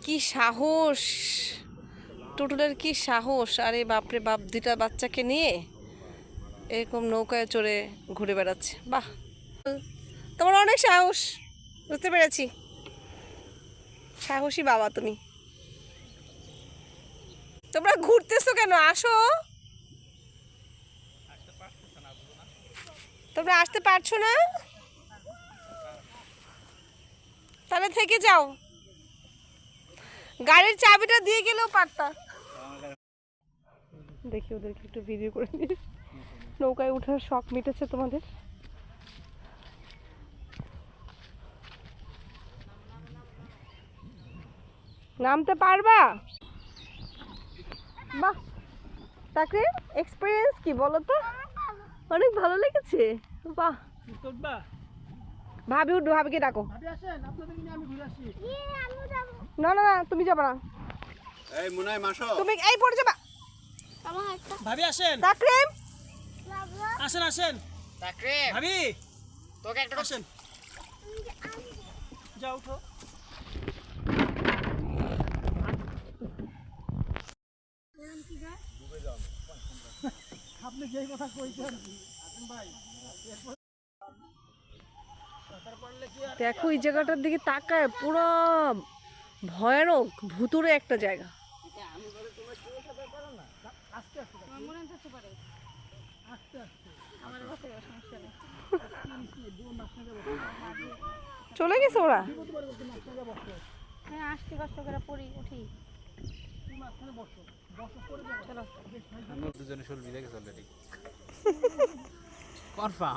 কি সাহস, টুটুলের কি সাহস! আরে বাপরে বাপ, দুটা বাচ্চাকে নিয়ে এরকম নৌকায় চড়ে ঘুরে বেড়াচ্ছে। বাহ, তোমার অনেক সাহস, বুঝতে পেরেছি। সাহসী বাবা তুমি। তোমরা ঘুরতেছো কেন? আসো। তোমরা আসতে পারছো না? তাহলে থেকে যাও, গাড়ির চাবিটা দিয়ে গেলেও পারতা। দেখি ওদেরকে একটু ভিডিও করে নিয়ে। নৌকায় ওঠার শখ মিটেছে তোমাদের? নামতে পারবা? বাহ, তাকে এক্সপিরিয়েন্স কি বলো তো? অনেক ভালো লেগেছে। বাহ, ভাবি উঠো, ভাবিকে ডাকো। না না না, তুমি যাবা না। এই মুনাই মাসো, তুমি এই পড়ে যাবা। ভাবি আসেন, তাকরিম আসেন আসেন তাকরিম, ভাবি, তোকে একটা আসেন, যাও উঠো। আপনি যেই কথা কইছেন ভাই, দেখো এই জায়গাটার দিকে তাকায়, পুরো ভয়ানক ভুতুরে একটা জায়গা। চলে গেছে ওরা। হ্যাঁ, আসতে কষ্ট করে পড়ি উঠি। দুজনে শুল বিদে গেছে অলরেডি কনফার্ম।